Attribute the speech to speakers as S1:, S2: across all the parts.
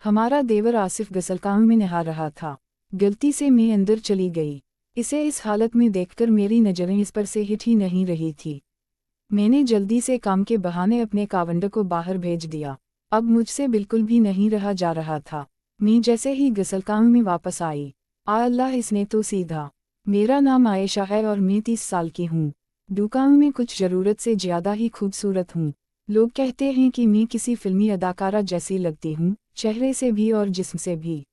S1: हमारा देवर आसिफ गसलखाने में नहा रहा था। गलती से मैं अंदर चली गई। इसे इस हालत में देखकर मेरी नज़रें इस पर से हिट ही नहीं रही थी। मैंने जल्दी से काम के बहाने अपने कावंड को बाहर भेज दिया। अब मुझसे बिल्कुल भी नहीं रहा जा रहा था। मैं जैसे ही गसलखाने में वापस आई, अल्लाह इसने तो सीधा। मेरा नाम आयशा है और मैं 30 साल की हूँ। दुकान में कुछ ज़रूरत से ज़्यादा ही खूबसूरत हूँ। लोग कहते हैं कि मैं किसी फिल्मी अदाकारा जैसी लगती हूँ, चेहरे से भी और जिस्म से भी।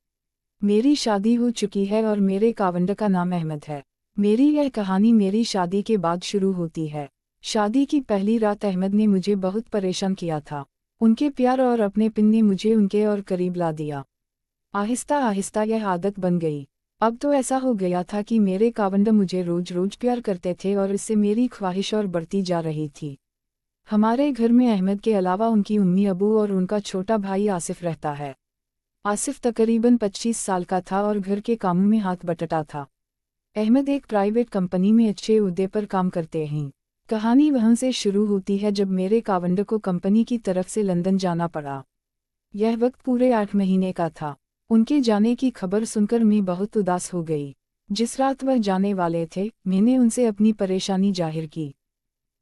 S1: मेरी शादी हो चुकी है और मेरे कावंड का नाम अहमद है। मेरी यह कहानी मेरी शादी के बाद शुरू होती है। शादी की पहली रात अहमद ने मुझे बहुत परेशान किया था। उनके प्यार और अपनेपन ने मुझे उनके और करीब ला दिया। आहिस्ता आहिस्ता यह आदत बन गई। अब तो ऐसा हो गया था कि मेरे कावंड मुझे रोज रोज प्यार करते थे और इससे मेरी ख्वाहिश और बढ़ती जा रही थी। हमारे घर में अहमद के अलावा उनकी उम्मी अबू और उनका छोटा भाई आसिफ रहता है। आसिफ तकरीबन 25 साल का था और घर के कामों में हाथ बटाता था। अहमद एक प्राइवेट कंपनी में अच्छे ओहदे पर काम करते हैं। कहानी वहाँ से शुरू होती है जब मेरे कावंड को कंपनी की तरफ से लंदन जाना पड़ा। यह वक्त पूरे 8 महीने का था। उनके जाने की खबर सुनकर मैं बहुत उदास हो गई। जिस रात वह जाने वाले थे, मैंने उनसे अपनी परेशानी जाहिर की।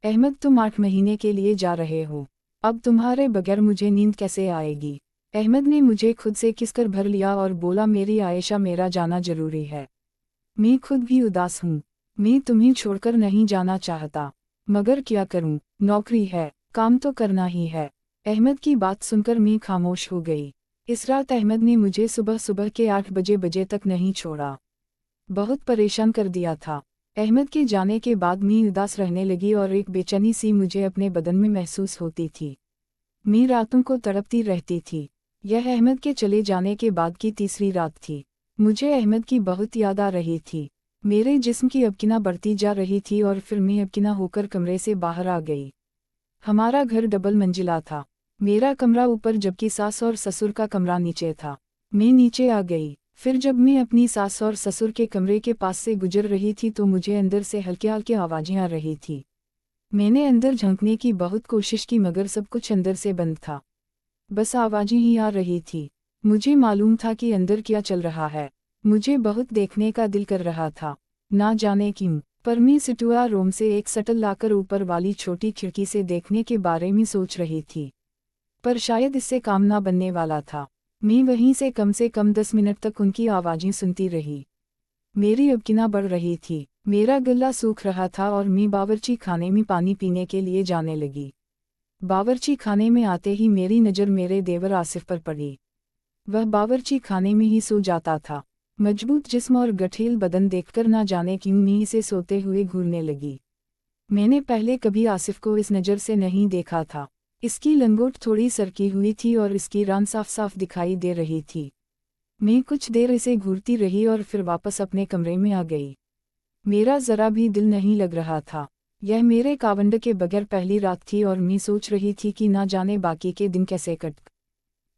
S1: अहमद, तुम 8 महीने के लिए जा रहे हो। अब तुम्हारे बगैर मुझे नींद कैसे आएगी। अहमद ने मुझे खुद से किसकर भर लिया और बोला, मेरी आयशा, मेरा जाना जरूरी है। मैं खुद भी उदास हूँ। मैं तुम्हें छोड़कर नहीं जाना चाहता, मगर क्या करूँ, नौकरी है, काम तो करना ही है। अहमद की बात सुनकर मैं खामोश हो गई। इस रात अहमद ने मुझे सुबह सुबह के 8 बजे तक नहीं छोड़ा। बहुत परेशान कर दिया था। अहमद के जाने के बाद मैं उदास रहने लगी और एक बेचैनी सी मुझे अपने बदन में महसूस होती थी। मैं रातों को तड़पती रहती थी। यह अहमद के चले जाने के बाद की तीसरी रात थी। मुझे अहमद की बहुत याद आ रही थी। मेरे जिस्म की अबकिना बढ़ती जा रही थी और फिर मैं अबकिना होकर कमरे से बाहर आ गई। हमारा घर डबल मंजिला था। मेरा कमरा ऊपर जबकि सास और ससुर का कमरा नीचे था। मैं नीचे आ गई। फिर जब मैं अपनी सास और ससुर के कमरे के पास से गुजर रही थी तो मुझे अंदर से हल्की हल्की आवाज़ें आ रही थी। मैंने अंदर झांकने की बहुत कोशिश की मगर सब कुछ अंदर से बंद था। बस आवाज़ें ही आ रही थी। मुझे मालूम था कि अंदर क्या चल रहा है। मुझे बहुत देखने का दिल कर रहा था, ना जाने क्यों। पर मैं सिटुआ रूम से एक सटल लाकर ऊपर वाली छोटी खिड़की से देखने के बारे में सोच रही थी। पर शायद इससे काम ना बनने वाला था। मैं वहीं से कम 10 मिनट तक उनकी आवाज़ें सुनती रही। मेरी अबकिना बढ़ रही थी। मेरा गला सूख रहा था और मैं बावर्ची खाने में पानी पीने के लिए जाने लगी। बावर्ची खाने में आते ही मेरी नज़र मेरे देवर आसिफ पर पड़ी। वह बावर्ची खाने में ही सो जाता था। मजबूत जिस्म और गठील बदन देखकर ना जाने क्यों मैं इसे सोते हुए घूरने लगी। मैंने पहले कभी आसिफ को इस नज़र से नहीं देखा था। इसकी लंगोट थोड़ी सरकी हुई थी और इसकी रान साफ साफ दिखाई दे रही थी। मैं कुछ देर इसे घूरती रही और फिर वापस अपने कमरे में आ गई। मेरा ज़रा भी दिल नहीं लग रहा था। यह मेरे कावंड के बगैर पहली रात थी और मैं सोच रही थी कि ना जाने बाकी के दिन कैसे कट।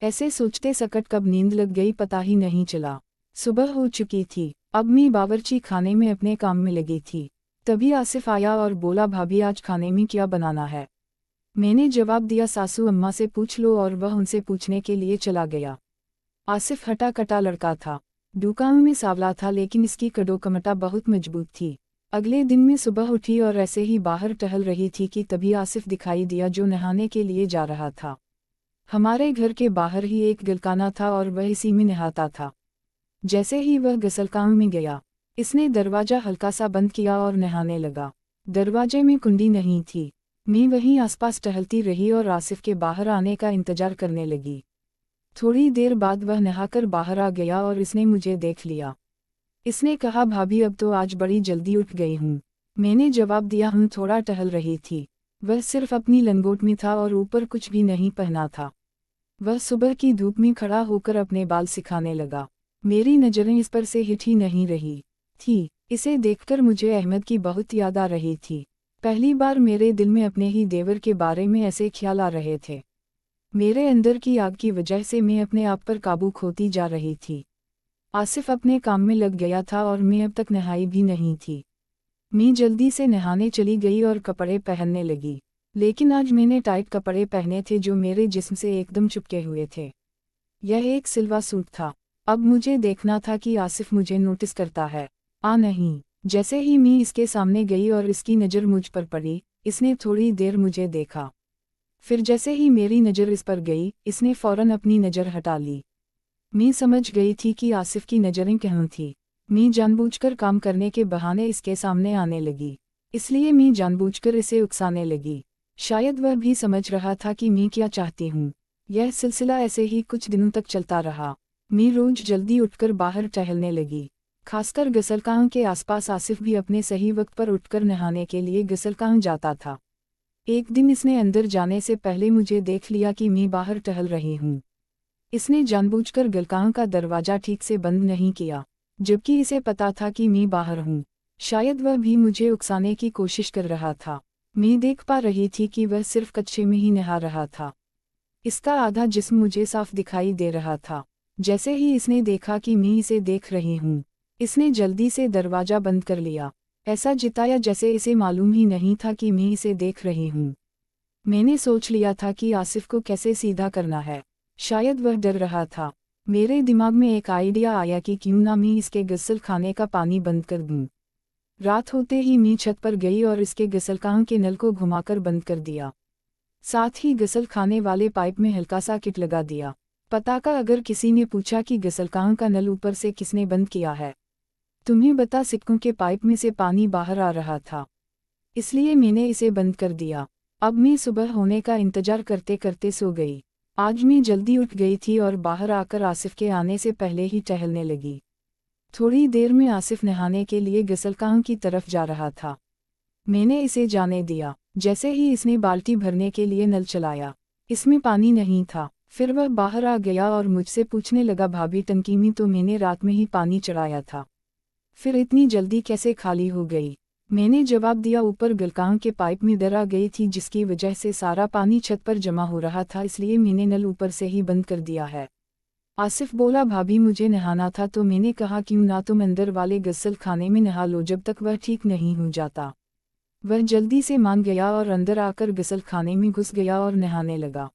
S1: ऐसे सोचते सकट कब नींद लग गई पता ही नहीं चला। सुबह हो चुकी थी। अब मैं बावर्ची खाने में अपने काम में लगी थी। तभी आसिफ आया और बोला, भाभी आज खाने में क्या बनाना है। मैंने जवाब दिया, सासू अम्मा से पूछ लो, और वह उनसे पूछने के लिए चला गया। आसिफ हटा कटा लड़का था। दुकान में सांवला था लेकिन इसकी कड़ोकमटा बहुत मजबूत थी। अगले दिन मैं सुबह उठी और ऐसे ही बाहर टहल रही थी कि तभी आसिफ दिखाई दिया जो नहाने के लिए जा रहा था। हमारे घर के बाहर ही एक गलकाना था और वह इसी में नहाता था। जैसे ही वह गसलखाने में गया, इसने दरवाज़ा हल्का सा बंद किया और नहाने लगा। दरवाजे में कुंडी नहीं थी। मैं वहीं आसपास टहलती रही और आसिफ के बाहर आने का इंतजार करने लगी। थोड़ी देर बाद वह नहाकर बाहर आ गया और इसने मुझे देख लिया। इसने कहा, भाभी अब तो आज बड़ी जल्दी उठ गई हूँ। मैंने जवाब दिया, थोड़ा टहल रही थी। वह सिर्फ अपनी लंगोट में था और ऊपर कुछ भी नहीं पहना था। वह सुबह की धूप में खड़ा होकर अपने बाल सिखाने लगा। मेरी नज़रें इस पर से हिट ही नहीं रही थी। इसे देखकर मुझे अहमद की बहुत याद आ रही थी। पहली बार मेरे दिल में अपने ही देवर के बारे में ऐसे ख्याल आ रहे थे। मेरे अंदर की आग की वजह से मैं अपने आप पर काबू खोती जा रही थी। आसिफ अपने काम में लग गया था और मैं अब तक नहाई भी नहीं थी। मैं जल्दी से नहाने चली गई और कपड़े पहनने लगी। लेकिन आज मैंने टाइट कपड़े पहने थे जो मेरे जिस्म से एकदम चिपके हुए थे। यह एक सिल्वा सूट था। अब मुझे देखना था कि आसिफ मुझे नोटिस करता है नहीं। जैसे ही मैं इसके सामने गई और इसकी नज़र मुझ पर पड़ी, इसने थोड़ी देर मुझे देखा। फिर जैसे ही मेरी नज़र इस पर गई, इसने फौरन अपनी नज़र हटा ली। मैं समझ गई थी कि आसिफ की नज़रें कहाँ थी। मैं जानबूझकर काम करने के बहाने इसके सामने आने लगी, इसलिए मैं जानबूझकर इसे उकसाने लगी। शायद वह भी समझ रहा था कि मैं क्या चाहती हूँ। यह सिलसिला ऐसे ही कुछ दिनों तक चलता रहा। मैं रोज जल्दी उठकर बाहर टहलने लगी, खासकर गसलखान के आसपास। आसिफ भी अपने सही वक्त पर उठकर नहाने के लिए गसलखान जाता था। एक दिन इसने अंदर जाने से पहले मुझे देख लिया कि मैं बाहर टहल रही हूँ। इसने जानबूझकर गलकान का दरवाजा ठीक से बंद नहीं किया, जबकि इसे पता था कि मैं बाहर हूँ। शायद वह भी मुझे उकसाने की कोशिश कर रहा था। मैं देख पा रही थी कि वह सिर्फ कच्चे में ही नहा रहा था। इसका आधा जिस्म मुझे साफ दिखाई दे रहा था। जैसे ही इसने देखा कि मैं इसे देख रही हूँ, इसने जल्दी से दरवाजा बंद कर लिया, ऐसा जिताया जैसे इसे मालूम ही नहीं था कि मैं इसे देख रही हूँ। मैंने सोच लिया था कि आसिफ को कैसे सीधा करना है। शायद वह डर रहा था। मेरे दिमाग में एक आइडिया आया कि क्यों ना मैं इसके गसल खाने का पानी बंद कर दूं। रात होते ही मैं छत पर गई और इसके गसलखान के नल को घुमाकर बंद कर दिया। साथ ही गसल खाने वाले पाइप में हल्का सा किट लगा दिया। पता का अगर किसी ने पूछा कि गसलखान का नल ऊपर से किसने बंद किया है, तुम्हें बता सकूं कि पाइप में से पानी बाहर आ रहा था, इसलिए मैंने इसे बंद कर दिया। अब मैं सुबह होने का इंतजार करते करते सो गई। आज मैं जल्दी उठ गई थी और बाहर आकर आसिफ के आने से पहले ही टहलने लगी। थोड़ी देर में आसिफ नहाने के लिए गसलखान की तरफ जा रहा था। मैंने इसे जाने दिया। जैसे ही इसने बाल्टी भरने के लिए नल चलाया, इसमें पानी नहीं था। फिर वह बाहर आ गया और मुझसे पूछने लगा, भाभी टंकी में तो मैंने रात में ही पानी चढ़ाया था, फिर इतनी जल्दी कैसे खाली हो गई? मैंने जवाब दिया, ऊपर गलकान के पाइप में दर आ गई थी जिसकी वजह से सारा पानी छत पर जमा हो रहा था, इसलिए मैंने नल ऊपर से ही बंद कर दिया है। आसिफ बोला, भाभी मुझे नहाना था। तो मैंने कहा, क्यों ना तुम अंदर वाले गसल खाने में नहा लो जब तक वह ठीक नहीं हो जाता। वह जल्दी से मान गया और अंदर आकर गसल खाने में घुस गया और नहाने लगा।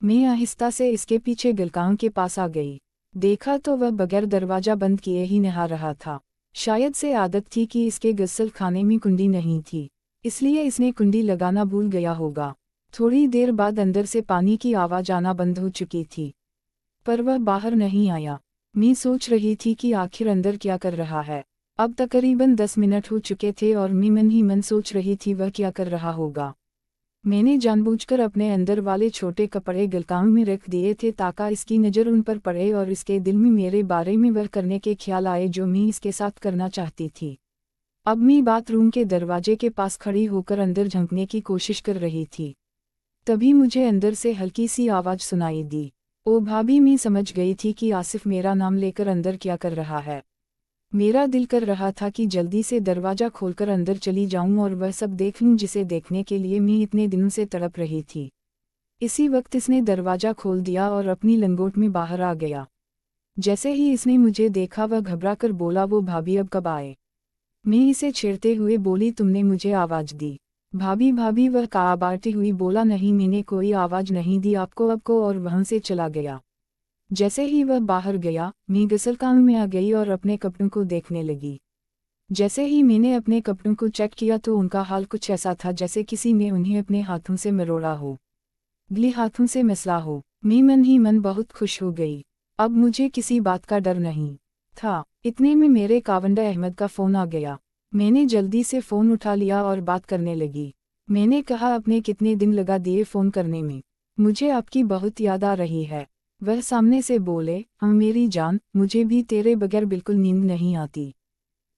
S1: मैं आहिस्ता से इसके पीछे गलकान के पास आ गई। देखा तो वह बगैर दरवाजा बंद किए ही नहा रहा था। शायद से आदत थी कि इसके गसल खाने में कुंडी नहीं थी, इसलिए इसने कुंडी लगाना भूल गया होगा। थोड़ी देर बाद अंदर से पानी की आवाज़ आना बंद हो चुकी थी, पर वह बाहर नहीं आया। मैं सोच रही थी कि आखिर अंदर क्या कर रहा है। अब तकरीबन 10 मिनट हो चुके थे और मैं मन ही मन सोच रही थी वह क्या कर रहा होगा। मैंने जानबूझकर अपने अंदर वाले छोटे कपड़े गलकान में रख दिए थे ताकि इसकी नज़र उन पर पड़े और इसके दिल में मेरे बारे में वह करने के ख्याल आए जो मैं इसके साथ करना चाहती थी। अब मैं बाथरूम के दरवाजे के पास खड़ी होकर अंदर झांकने की कोशिश कर रही थी। तभी मुझे अंदर से हल्की सी आवाज़ सुनाई दी। ओ भाभी, मैं समझ गई थी कि आसिफ मेरा नाम लेकर अंदर क्या कर रहा है। मेरा दिल कर रहा था कि जल्दी से दरवाज़ा खोलकर अंदर चली जाऊं और वह सब देख लूं जिसे देखने के लिए मैं इतने दिनों से तड़प रही थी। इसी वक्त इसने दरवाज़ा खोल दिया और अपनी लंगोट में बाहर आ गया। जैसे ही इसने मुझे देखा वह घबराकर बोला, वो भाभी अब कब आए? मैं इसे छेड़ते हुए बोली, तुमने मुझे आवाज़ दी? भाभी भाभी, वह काबाती हुई बोला, नहीं मैंने कोई आवाज़ नहीं दी आपको, और वहाँ से चला गया। जैसे ही वह बाहर गया, मैं गसलखान में आ गई और अपने कपड़ों को देखने लगी। जैसे ही मैंने अपने कपड़ों को चेक किया तो उनका हाल कुछ ऐसा था जैसे किसी ने उन्हें अपने हाथों से मरोड़ा हो, गले हाथों से मसला हो। मैं मन ही मन बहुत खुश हो गई। अब मुझे किसी बात का डर नहीं था। इतने में मेरे कावंडा अहमद का फ़ोन आ गया। मैंने जल्दी से फ़ोन उठा लिया और बात करने लगी। मैंने कहा, आपने कितने दिन लगा दिए फ़ोन करने में? मुझे आपकी बहुत याद आ रही है। वह सामने से बोले, हाँ मेरी जान, मुझे भी तेरे बगैर बिल्कुल नींद नहीं आती।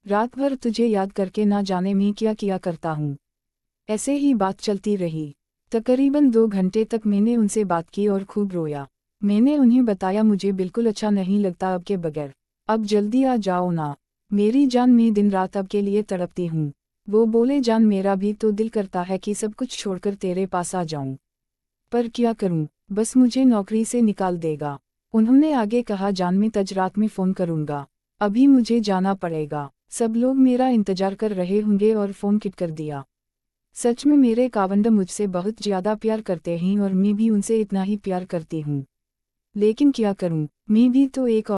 S1: रात भर तुझे याद करके ना जाने मैं क्या किया करता हूँ। ऐसे ही बात चलती रही। तकरीबन 2 घंटे तक मैंने उनसे बात की और खूब रोया। मैंने उन्हें बताया, मुझे बिल्कुल अच्छा नहीं लगता अब के बगैर। अब जल्दी आ जाओ ना मेरी जान, मैं दिन रात अब के लिए तड़पती हूँ। वो बोले, जान मेरा भी तो दिल करता है कि सब कुछ छोड़कर तेरे पास आ जाऊँ, पर क्या करूँ, बस मुझे नौकरी से निकाल देगा। उन्होंने आगे कहा, जान मैं तज रात में फ़ोन करूँगा, अभी मुझे जाना पड़ेगा। सब लोग मेरा इंतजार कर रहे होंगे और फ़ोन किट कर दिया। सच में मेरे कावंडा मुझसे बहुत ज़्यादा प्यार करते हैं और मैं भी उनसे इतना ही प्यार करती हूँ। लेकिन क्या करूं, मैं भी तो एक